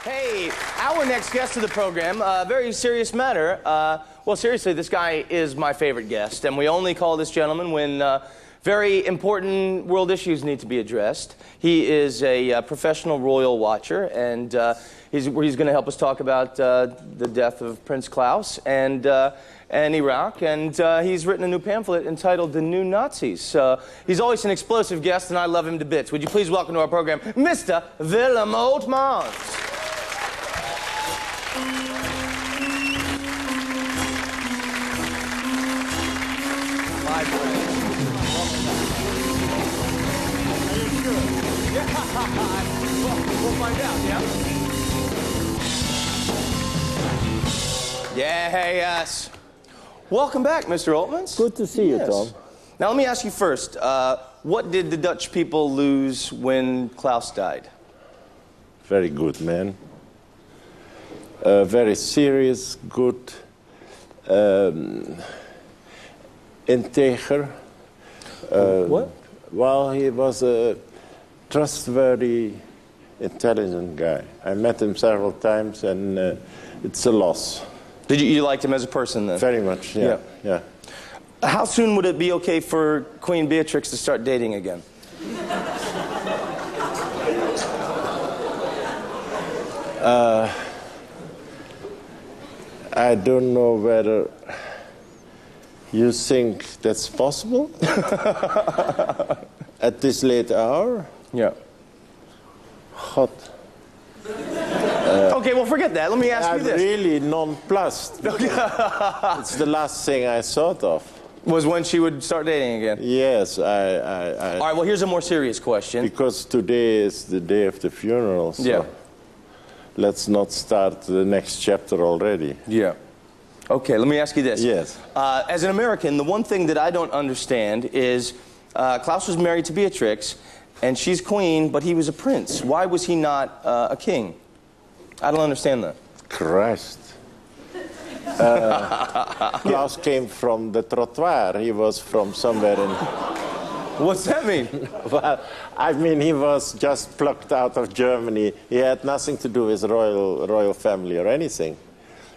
Hey, our next guest of the program, very serious matter. Well, seriously, this guy is my favorite guest, and we only call this gentleman when very important world issues need to be addressed. He is a professional royal watcher, and he's going to help us talk about the death of Prince Klaus and Iraq, and he's written a new pamphlet entitled The New Nazis. He's always an explosive guest, and I love him to bits. Would you please welcome to our program, Mr. Willem Oltmans. My friend. We'll find out, yeah? Yes. Welcome back, Mr. Oltmans. Good to see you, Tom. Now, let me ask you first, what did the Dutch people lose when Klaus died? Very good man. Very serious, good, integer. What? Well, he was a trustworthy, intelligent guy. I met him several times, and it's a loss. Did you liked him as a person, then? Very much, yeah. How soon would it be okay for Queen Beatrix to start dating again? I don't know whether you think that's possible at this late hour. Yeah. Hot. Okay, well, forget that. Let me ask you this. I'm really nonplussed. It's the last thing I thought of. Was when she would start dating again? Yes, All right, well, here's a more serious question. Because today is the day of the funeral, so yeah. Let's not start the next chapter already. Yeah. Okay, let me ask you this. Yes. As an American, the one thing that I don't understand is Klaus was married to Beatrix, and she's queen, but he was a prince. Why was he not a king? I don't understand that. Christ. Klaus came from the trottoir. He was from somewhere in... What's that mean? Well, I mean, he was just plucked out of Germany. He had nothing to do with royal family or anything.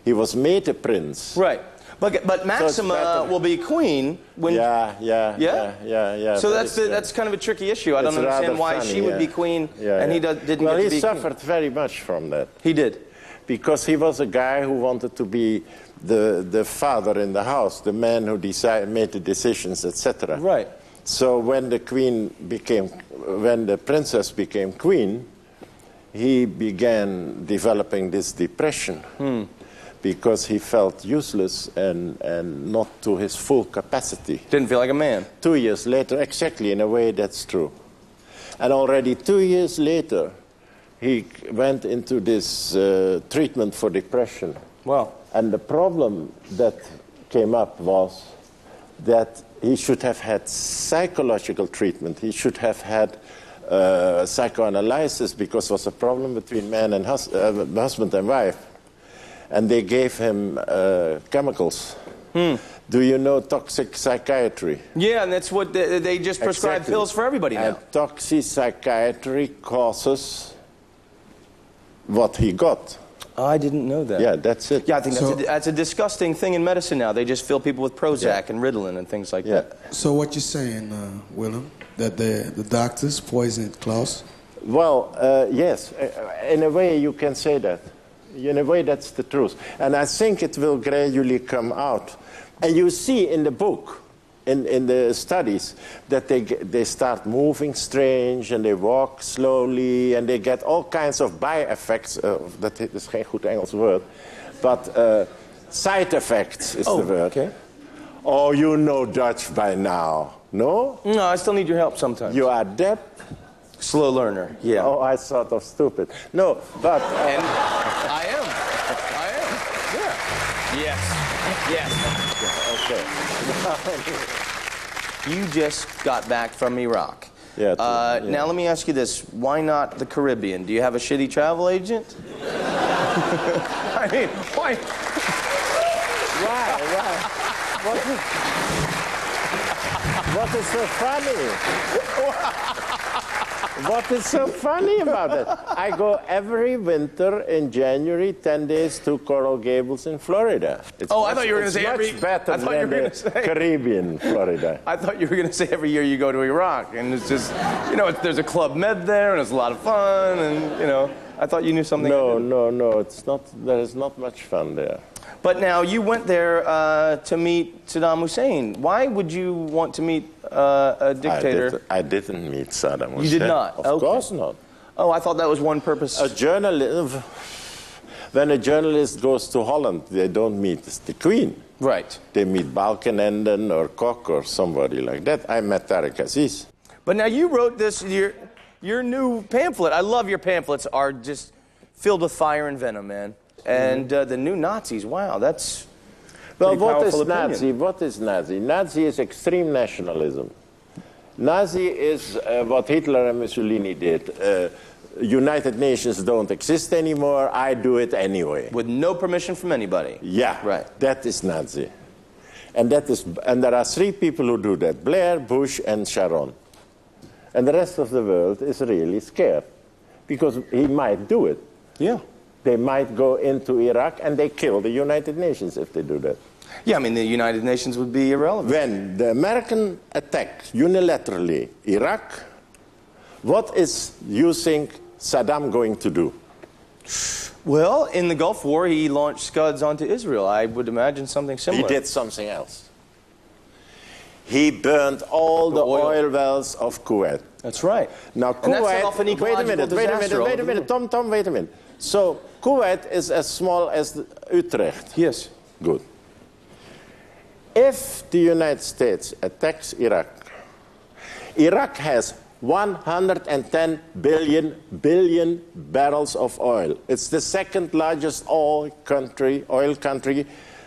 He was made a prince. Right. But Maxima will be queen when... Yeah. So that's kind of a tricky issue. I don't understand why she would be queen and he didn't get to be Well, he king. suffered very much from that. He did. Because he was a guy who wanted to be the father in the house, the man who made the decisions, etc. Right. So when the princess became queen, he began developing this depression because he felt useless and not to his full capacity. Didn't feel like a man. 2 years later, exactly, in a way that's true. And already 2 years later, he went into this treatment for depression. Wow. And the problem that came up was that he should have had psychological treatment. He should have had psychoanalysis because there was a problem between man and husband and wife. And they gave him chemicals. Do you know toxic psychiatry? Yeah, and that's what they just prescribe pills for everybody now. And toxic psychiatry causes what he got. I didn't know that. Yeah, that's it. Yeah, I think that's a disgusting thing in medicine now. They just fill people with Prozac and Ritalin and things like that. So what you're saying, Willem, that the doctors poisoned Klaus? Well, yes. In a way, you can say that. In a way, that's the truth. And I think it will gradually come out. And you see in the book, in the studies, that they start moving strange and they walk slowly and they get all kinds of by-effects. Dat is geen goed Engels word. But side effects is the word. Okay. Oh, you know Dutch by now. No? No, I still need your help sometimes. You are adept? Slow learner, yeah. Oh, I thought of stupid. No, but... And I am, yeah. Yes. Okay. You just got back from Iraq. Yeah. Now let me ask you this. Why not the Caribbean? Do you have a shitty travel agent? I mean, why? Why? What is so funny? What is so funny about it? I go every winter in January, 10 days to Coral Gables in Florida. I thought you were going to say every... much better I thought you than were going the to say... Caribbean, Florida. I thought you were going to say every year you go to Iraq, and it's just, there's a Club Med there, and it's a lot of fun, and, I thought you knew something. No, it's not, there is not much fun there. But now, you went there to meet Saddam Hussein. Why would you want to meet a dictator? I didn't meet Saddam Hussein. You did not? Of course not. Oh, I thought that was one purpose. When a journalist goes to Holland, they don't meet the Queen. Right. They meet Balkenende or Kok or somebody like that. I met Tariq Aziz. But now you wrote this, your new pamphlet. I love your pamphlets, are just filled with fire and venom, man. And the new Nazis, wow, that's what is Nazi? What is Nazi? Nazi is extreme nationalism. Nazi is what Hitler and Mussolini did. United Nations don't exist anymore, I do it anyway. With no permission from anybody. Yeah, right. That is Nazi. And there are three people who do that, Blair, Bush, and Sharon. And the rest of the world is really scared, because he might do it. Yeah. They might go into Iraq and they kill the United Nations if they do that. Yeah, I mean, the United Nations would be irrelevant. When the American attacked unilaterally Iraq, what is you think Saddam going to do? Well, in the Gulf War, he launched Scuds onto Israel. I would imagine something similar. He did something else. He burned all the oil wells of Kuwait. That's right. Now, Kuwait, wait a minute, Tom, wait a minute. So, Kuwait is as small as Utrecht. Yes. Good. If the United States attacks Iraq, Iraq has 110 billion barrels of oil. It's the second largest oil country,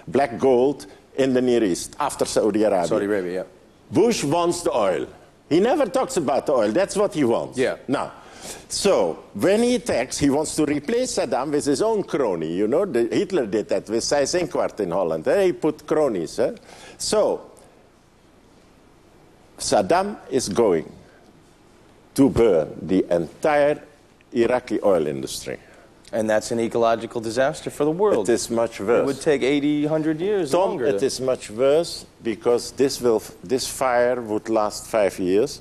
black gold, in the Near East, after Saudi Arabia. Saudi Arabia, yeah. Bush wants the oil. He never talks about the oil. That's what he wants. Yeah. Now, so when he attacks, he wants to replace Saddam with his own crony. You know, Hitler did that with Seyss-Inquart in Holland. He put cronies. So Saddam is going to burn the entire Iraqi oil industry. And that's an ecological disaster for the world. It is much worse. It would take 80, 100 years Tom, longer. it is much worse because this fire would last 5 years.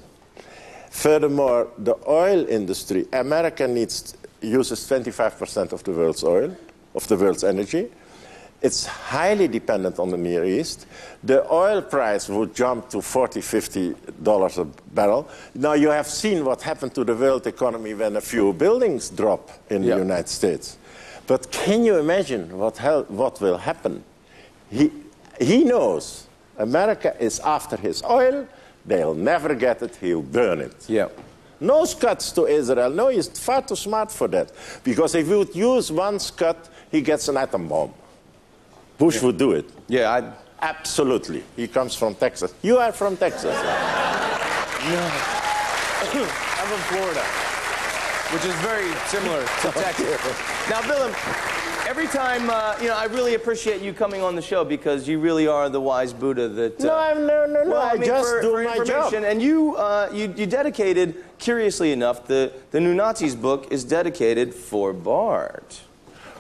Furthermore, the oil industry, America uses 25% of the world's oil, of the world's energy. It's highly dependent on the Near East. The oil price would jump to $40, $50 a barrel. Now, you have seen what happened to the world economy when a few buildings drop in the United States. But can you imagine what will happen? He knows America is after his oil. They'll never get it. He'll burn it. Yeah. No Scuds to Israel. No, he's far too smart for that. Because if he would use one Scud, he gets an atom bomb. Bush would do it. Yeah, absolutely. He comes from Texas. You are from Texas. No. I'm from Florida, which is very similar to Texas. Now, Willem, every time, I really appreciate you coming on the show because you really are the wise Buddha that... No, I just do my job. And you dedicated, curiously enough, the New Nazis book is dedicated for Bart.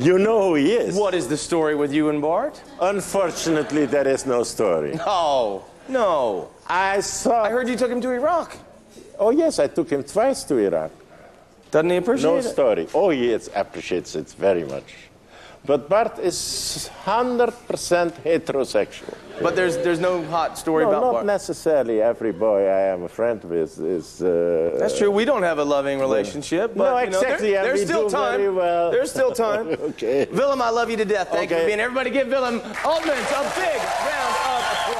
You know who he is. What is the story with you and Bart? Unfortunately, there is no story. No. I heard you took him to Iraq. Oh, yes, I took him twice to Iraq. Doesn't he appreciate it? No story. Oh, he appreciates it very much. But Bart is 100% heterosexual. But there's no hot story about Bart? Not necessarily every boy I am a friend with is... That's true. We don't have a loving relationship. But, no, exactly. There's still time. Very well. There's still time. Okay. Willem, I love you to death. Thank you for being here. Everybody give Willem Oltmans a big round of applause.